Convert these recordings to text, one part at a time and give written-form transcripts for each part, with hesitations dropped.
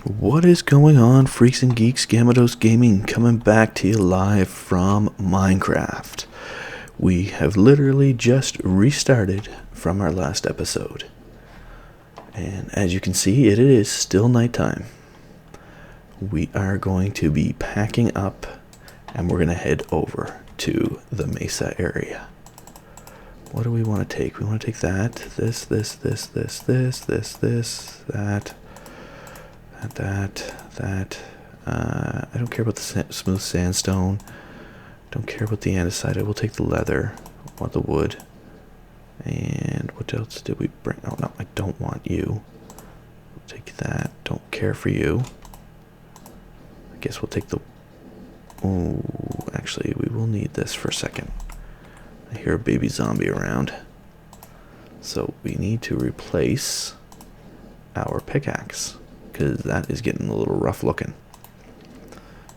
What is going on, freaks and geeks? GammaDose Gaming coming back to you live from Minecraft. We have literally just restarted from our last episode. And as you can see, it is still nighttime. We are going to be packing up and we're going to head over to the Mesa area. What do we want to take? We want to take that, this, that. I don't care about the smooth sandstone. Don't care about the andesite. I will take the leather. I want the wood. And what else did we bring? Oh no, I don't want you. We'll take that. Don't care for you. I guess we'll take the... Oh, actually, we will need this for a second. I hear a baby zombie around. So we need to replace our pickaxe, because that is getting a little rough looking.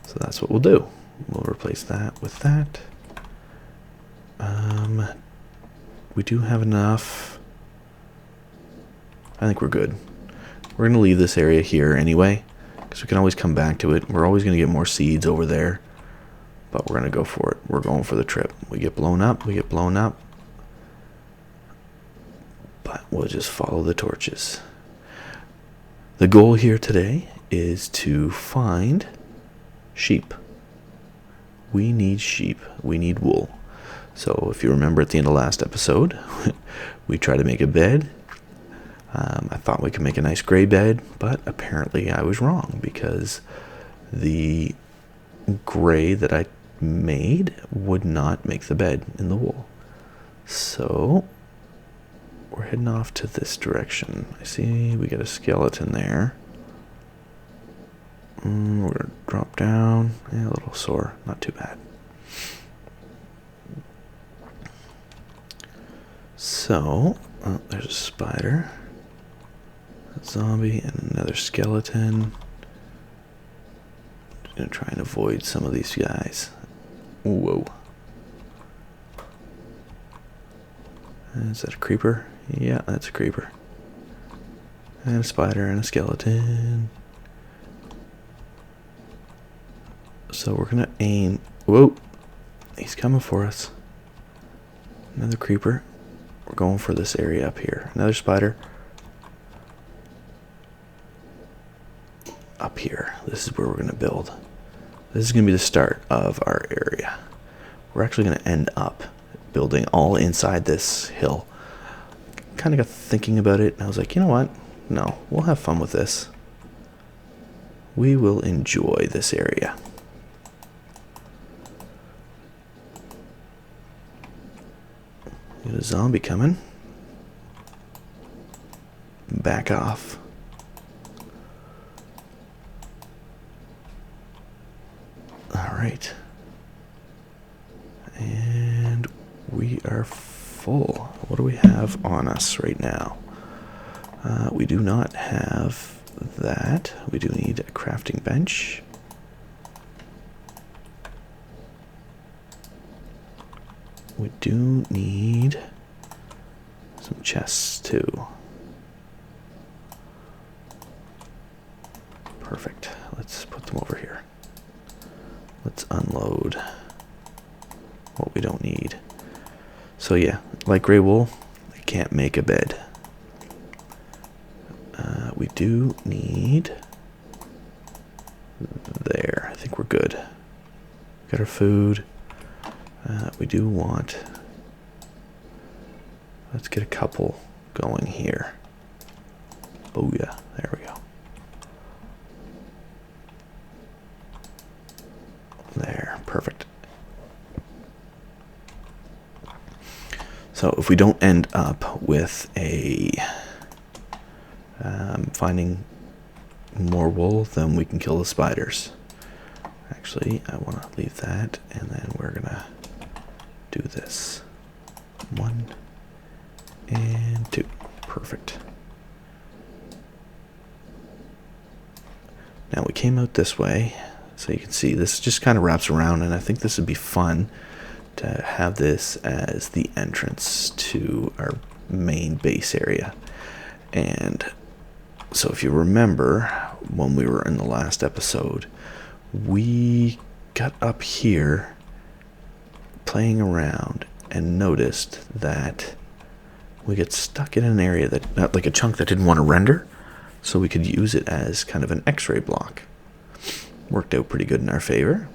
So that's what we'll do. We'll replace that with that. We do have enough. I think we're good. We're going to leave this area here anyway, because we can always come back to it. We're always going to get more seeds over there, but we're going to go for it. We're going for the trip. We get blown up, we get blown up, but we'll just follow the torches. The goal here today is to find sheep. We need sheep. We need wool. So if you remember at the end of last episode, we tried to make a bed. I thought we could make a nice gray bed, but apparently I was wrong, because the gray that I made would not make the bed in the wool. So we're heading off to this direction. I see we got a skeleton there. We're gonna drop down. Yeah, a little sore, not too bad. So, there's a spider, a zombie, and another skeleton. Just gonna try and avoid some of these guys. Whoa. Is that a creeper? Yeah, that's a creeper. And a spider and a skeleton. So we're gonna aim. Whoa! He's coming for us. Another creeper. We're going for this area up here. Another spider. Up here. This is where we're gonna build. This is gonna be the start of our area. We're actually gonna end up building all inside this hill. Kind of got thinking about it, and I was like, you know what? No, we'll have fun with this. We will enjoy this area. Got a zombie coming. Back off. All right. And we are full. What do we have on us right now? We do not have that. We do need a crafting bench. We do need some chests too. Perfect. Let's put them over here. Let's unload what we don't need. So yeah, like gray wool, I can't make a bed. We do need there. I think we're good. Got our food. We do want, let's get a couple going here. Booyah, there we go. There, perfect. So if we don't end up with a finding more wool, then we can kill the spiders. Actually, I want to leave that, and then we're gonna do this. 1 and 2. Perfect. Now we came out this way, so you can see this just kind of wraps around, and I think this would be fun to have this as the entrance to our main base area. And So if you remember, when we were in the last episode, we got up here playing around and noticed that we get stuck in an area that, not like a chunk that didn't want to render, so we could use it as kind of an X-ray block. Worked out pretty good in our favor.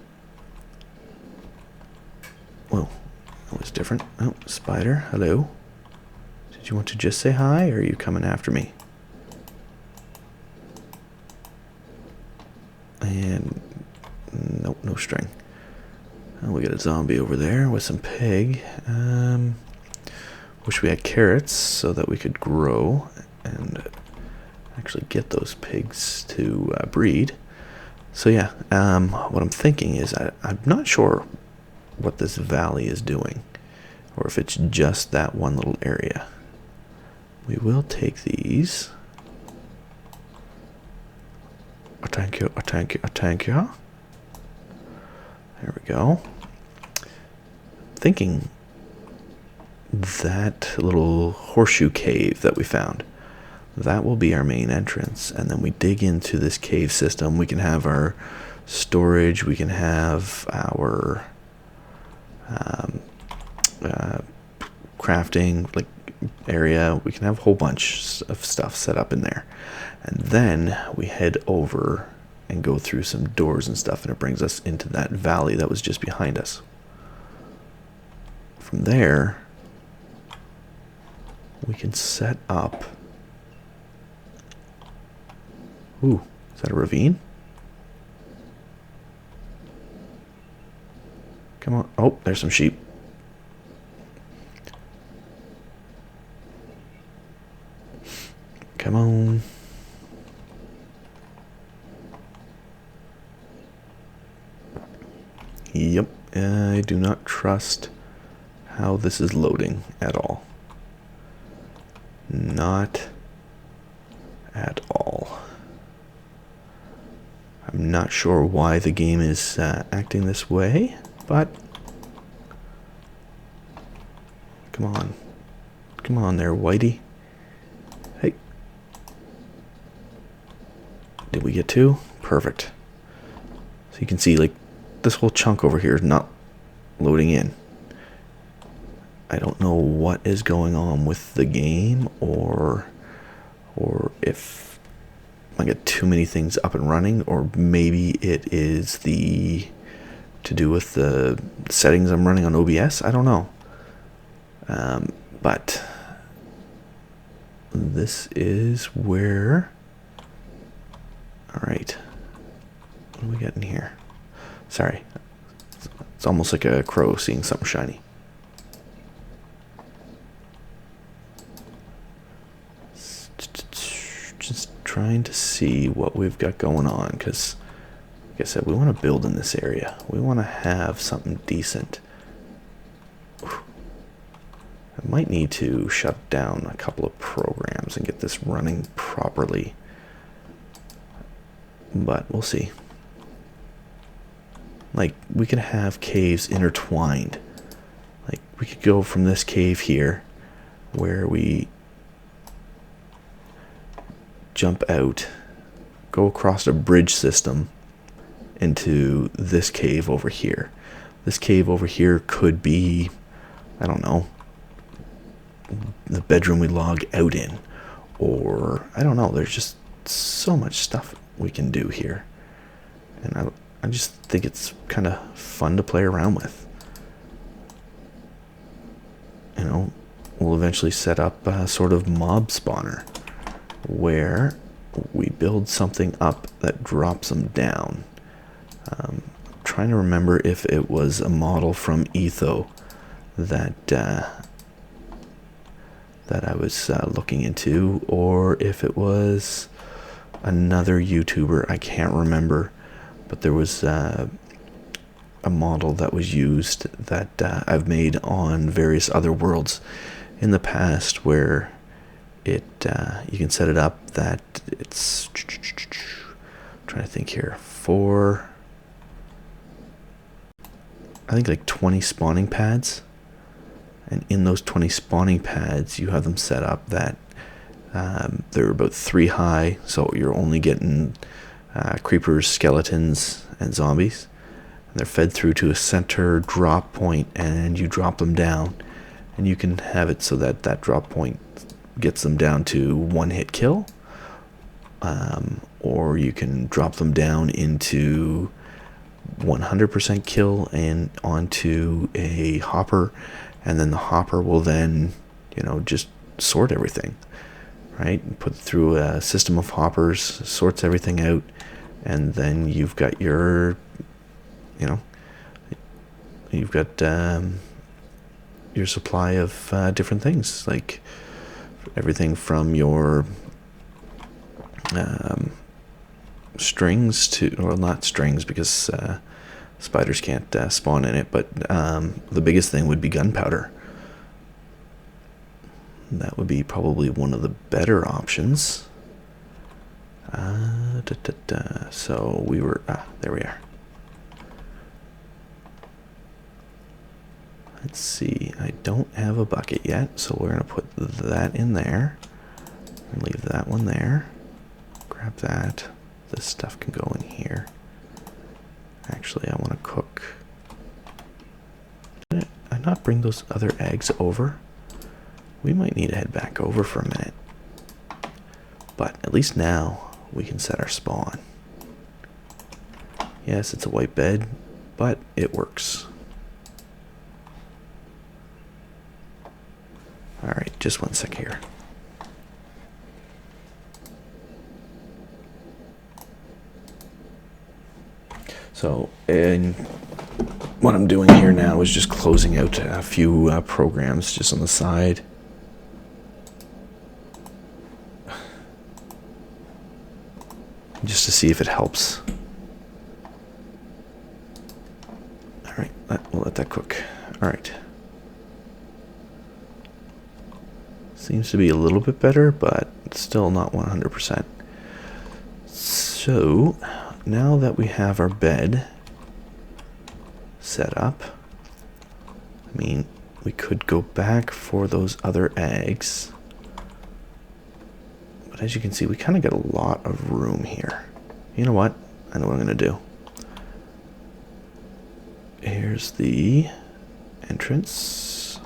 Whoa, that was different. Oh, spider, hello. Did you want to just say hi, or are you coming after me? And nope, no string. Oh, we got a zombie over there with some pig. Wish we had carrots so that we could grow and actually get those pigs to breed. So yeah, what I'm thinking is I'm not sure what this valley is doing, or if it's just that one little area. We will take these. Thank you, thank you, thank you. There we go. Thinking that little horseshoe cave that we found, that will be our main entrance, and then we dig into this cave system. We can have our storage, we can have our crafting like area, we can have a whole bunch of stuff set up in there, and then we head over and go through some doors and stuff, and it brings us into that valley that was just behind us. From there we can set up. Ooh, is that a ravine? Come on. Oh, there's some sheep. Come on. Yep, I do not trust how this is loading at all. Not at all. I'm not sure why the game is acting this way, but come on. Come on there, Whitey. Hey. Did we get two? Perfect. So you can see, like, this whole chunk over here is not loading in. I don't know what is going on with the game, or if I get too many things up and running, or maybe it is to do with the settings I'm running on OBS. I don't know. But this is where. All right. What do we got in here? Sorry. It's almost like a crow seeing something shiny. Just trying to see what we've got going on, because like I said, we want to build in this area. We want to have something decent. I might need to shut down a couple of programs and get this running properly, but we'll see. Like, we could have caves intertwined. Like, we could go from this cave here, where we jump out, go across a bridge system into this cave over here. This cave over here could be, I don't know, the bedroom we log out in, or I don't know. There's just so much stuff we can do here, and I just think it's kind of fun to play around with. You know, we'll eventually set up a sort of mob spawner where we build something up that drops them down. I'm trying to remember if it was a model from Etho that I was looking into, or if it was another YouTuber. I can't remember, but there was a model that was used that I've made on various other worlds in the past, where it you can set it up that it's I'm trying to think here, for I think like 20 spawning pads, and in those 20 spawning pads you have them set up that They're about 3 high, so you're only getting creepers, skeletons, and zombies. And they're fed through to a center drop point, and you drop them down. And you can have it so that that drop point gets them down to 1-hit kill. Or you can drop them down into 100% kill and onto a hopper, and then the hopper will then, just sort everything, right? Put it through a system of hoppers, sorts everything out, and then you've got your, you've got your supply of different things, like everything from your strings to, well, not strings because spiders can't spawn in it, but the biggest thing would be gunpowder. That would be probably one of the better options. So we were, there we are. Let's see, I don't have a bucket yet, so we're going to put that in there. And leave that one there. Grab that. This stuff can go in here. Actually, I want to cook. Did I not bring those other eggs over? We might need to head back over for a minute. But at least now we can set our spawn. Yes, it's a white bed, but it works. Alright, just 1 sec here. So, and what I'm doing here now is just closing out a few programs just on the side. Just to see if it helps. Alright, we'll let that cook. Alright. Seems to be a little bit better, but still not 100%. So, now that we have our bed set up, I mean, we could go back for those other eggs. But as you can see, we kind of got a lot of room here. You know what? I know what I'm going to do. Here's the entrance.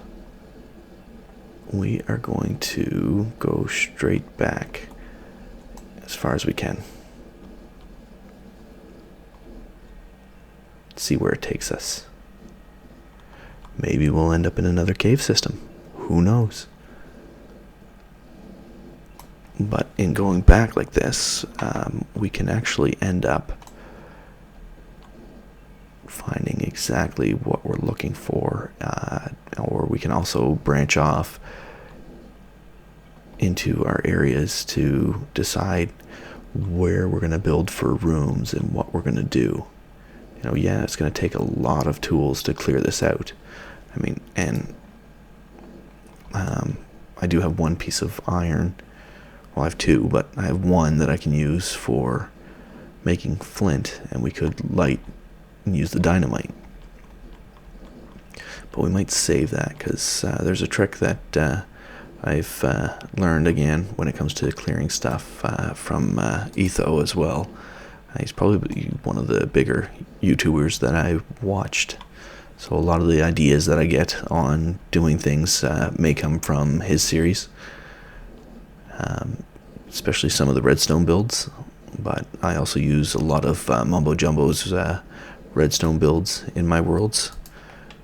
We are going to go straight back as far as we can. See where it takes us. Maybe we'll end up in another cave system. Who knows? But in going back like this, we can actually end up finding exactly what we're looking for, or we can also branch off into our areas to decide where we're going to build for rooms and what we're going to do. Yeah, it's going to take a lot of tools to clear this out. I mean, and I do have one piece of iron. Well, I have two, but I have one that I can use for making flint, and we could light and use the dynamite. But we might save that, because there's a trick that I've learned again when it comes to clearing stuff from Etho as well. He's probably one of the bigger YouTubers that I watched. So a lot of the ideas that I get on doing things may come from his series. Especially some of the redstone builds. But I also use a lot of Mumbo Jumbo's redstone builds in my worlds.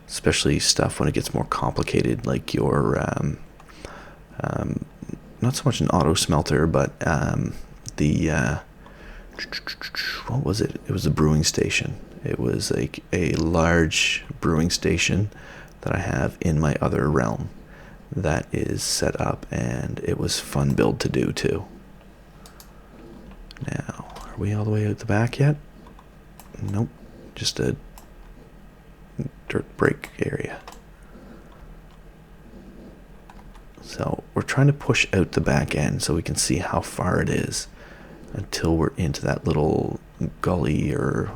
Especially stuff when it gets more complicated, like your... not so much an auto smelter, but the... what was it? It was a brewing station. It was like a large brewing station that I have in my other realm that is set up, and it was fun build to do too. Now, are we all the way out the back yet? Nope, just a dirt break area. So we're trying to push out the back end so we can see how far it is until we're into that little gully or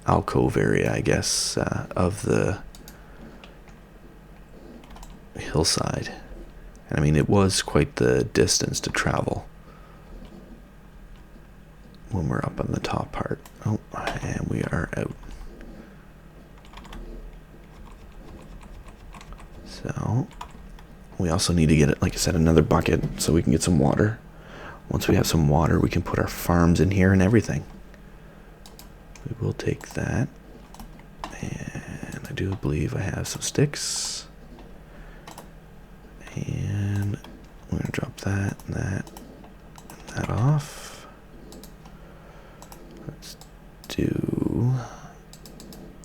alcove area, I guess, of the hillside. And I mean, it was quite the distance to travel when we're up on the top part. Oh, and we are out. So we also need to get, like I said, another bucket so we can get some water. Once we have some water, we can put our farms in here and everything. We will take that. And I do believe I have some sticks. And we're going to drop that and that and that off. Let's do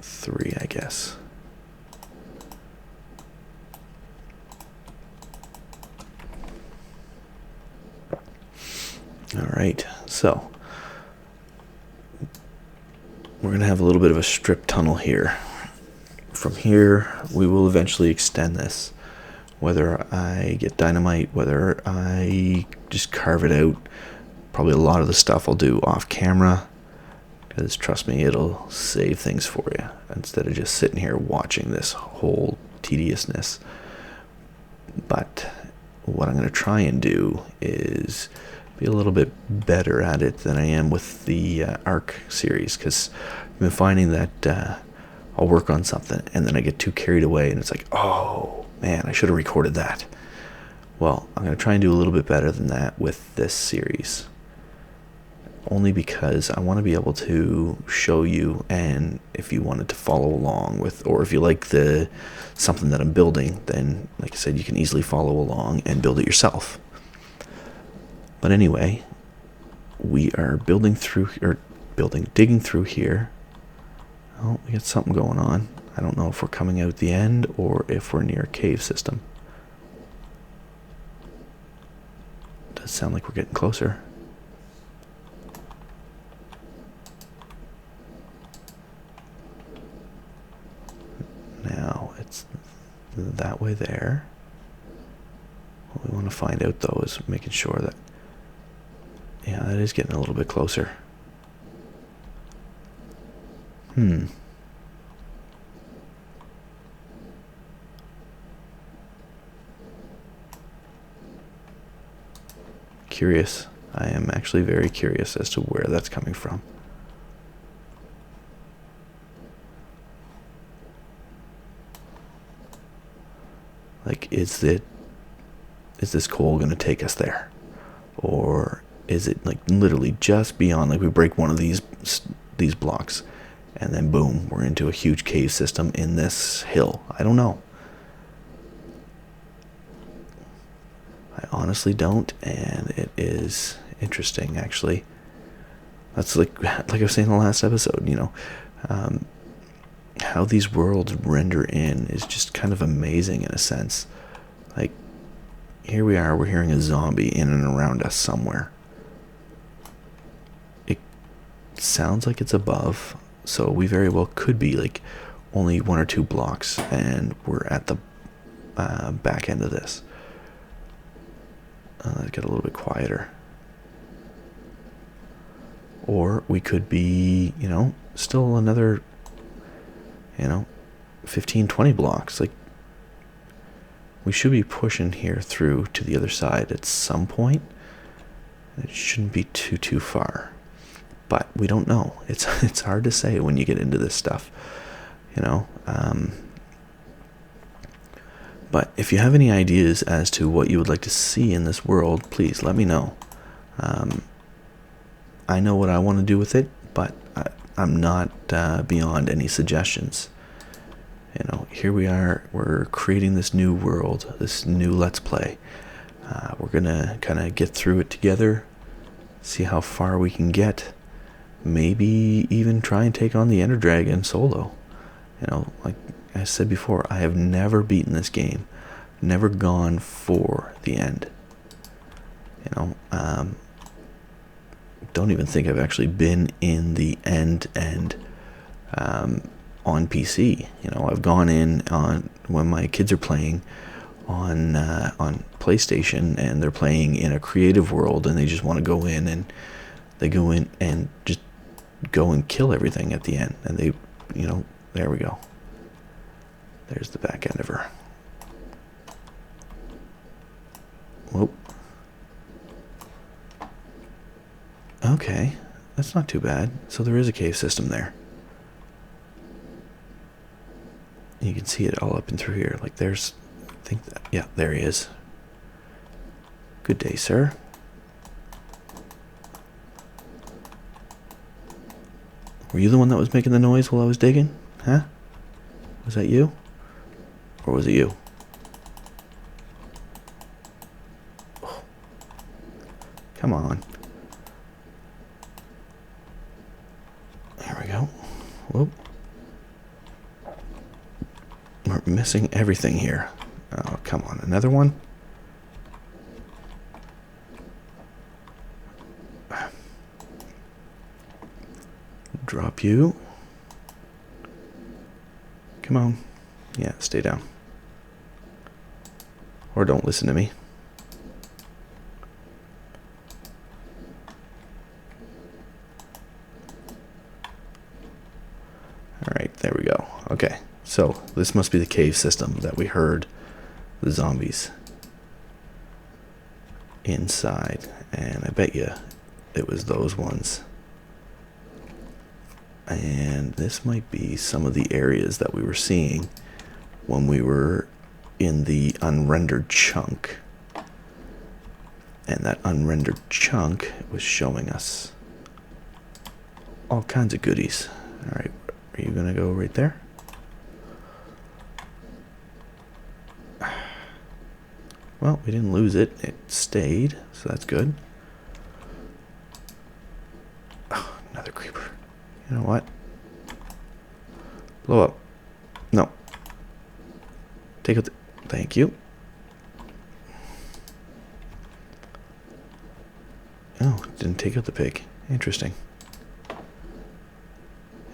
3, I guess. Alright, so we're going to have a little bit of a strip tunnel here. From here, we will eventually extend this. Whether I get dynamite, whether I just carve it out, probably a lot of the stuff I'll do off camera. Because trust me, it'll save things for you. Instead of just sitting here watching this whole tediousness. But what I'm going to try and do is be a little bit better at it than I am with the Arc series, because I've been finding that I'll work on something and then I get too carried away and it's like, oh man, I should have recorded that. Well, I'm going to try and do a little bit better than that with this series, only because I want to be able to show you, and if you wanted to follow along with, or if you like something that I'm building, then like I said, you can easily follow along and build it yourself. But anyway, we are digging through here. Oh, we got something going on. I don't know if we're coming out the end or if we're near a cave system. Does sound like we're getting closer. Now it's that way there. What we want to find out though is making sure that, yeah, that is getting a little bit closer. Curious. I am actually very curious as to where that's coming from. Like, is this coal going to take us there? Or is it like literally just beyond, like we break one of these blocks and then boom, we're into a huge cave system in this hill? I don't know. I honestly don't, and it is interesting actually. That's like I was saying in the last episode, you know, how these worlds render in is just kind of amazing in a sense. Like, here we are, we're hearing a zombie in and around us somewhere. It sounds like it's above, so we very well could be like only 1 or 2 blocks and we're at the back end of this. Let's get a little bit quieter. Or we could be, you know, still another, 15, 20 blocks. Like, we should be pushing here through to the other side at some point. It shouldn't be too far. But we don't know. It's hard to say when you get into this stuff, But if you have any ideas as to what you would like to see in this world, please let me know. I know what I want to do with it, but I'm not beyond any suggestions. Here we are, we're creating this new world, this new Let's Play. We're going to kind of get through it together, see how far we can get, maybe even try and take on the Ender Dragon solo. Like I said before, I have never beaten this game, never gone for the end. Don't even think I've actually been in the end on PC. I've gone in on when my kids are playing on PlayStation and they're playing in a creative world and they just want to go in and they go in and just go and kill everything at the end, and they, there we go. There's the back end of her. Whoop. Okay, that's not too bad. So there is a cave system there. You can see it all up and through here. Like there's, I think that, yeah, there he is. Good day, sir. Were you the one that was making the noise while I was digging? Huh? Was that you? Or was it you? Oh. Come on. There we go. Whoop. We're missing everything here. Oh, come on. Another one? Drop you. Come on. Yeah, stay down. Or don't listen to me. Alright, there we go. Okay, so this must be the cave system that we heard the zombies inside. And I bet you it was those ones. And this might be some of the areas that we were seeing when we were in the unrendered chunk. And that unrendered chunk was showing us all kinds of goodies. Alright, are you gonna go right there? Well, we didn't lose it. It stayed, so that's good. Oh, another creeper. You know what? Blow up. No. Take out the... Thank you. Oh, didn't take out the pig. Interesting.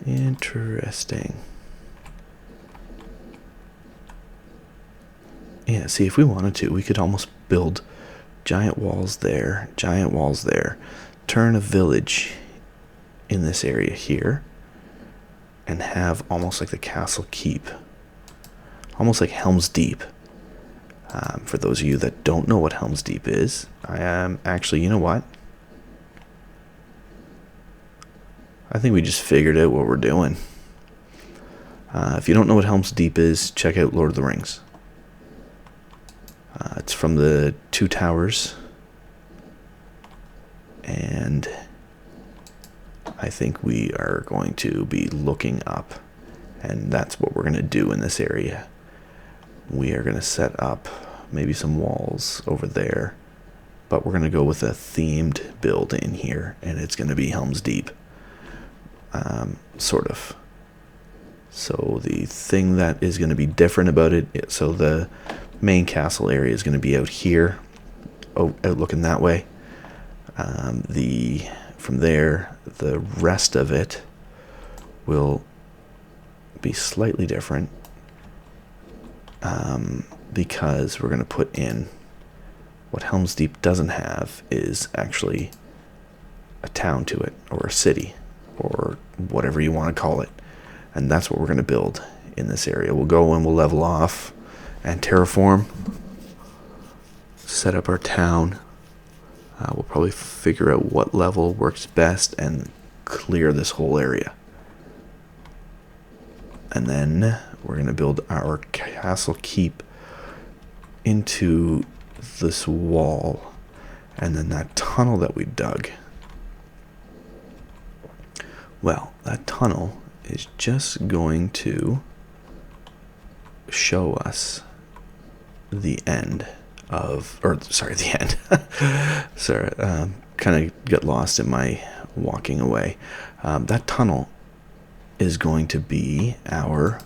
Interesting. Yeah, see, if we wanted to, we could almost build giant walls there, turn a village in this area here, and have almost like the castle keep, almost like Helm's Deep. For those of you that don't know what Helm's Deep is, I am actually, you know what? I think we just figured out what we're doing. If you don't know what Helm's Deep is, check out Lord of the Rings. It's from the Two Towers, and I think we are going to be looking up, and that's what we're going to do in this area. We are going to set up maybe some walls over there, but we're going to go with a themed build in here, and it's going to be Helm's Deep, sort of. So the thing that is going to be different about it, so the main castle area is going to be out here, out looking that way. From there, the rest of it will be slightly different, because we're going to put in what Helm's Deep doesn't have is actually a town to it, or a city, or whatever you want to call it. And that's what we're going to build in this area. We'll go and we'll level off and terraform, set up our town. We'll probably figure out what level works best and clear this whole area. And then we're going to build our castle keep into this wall. And then that tunnel that we dug. Well, that tunnel is just going to show us the end of, or sorry, the end. Sorry, kind of got lost in my walking away. That tunnel is going to be our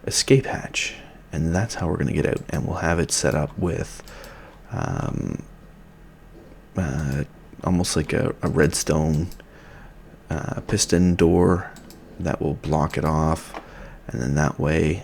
escape hatch, and that's how we're going to get out. And we'll have it set up with almost like a redstone piston door that will block it off, and then that way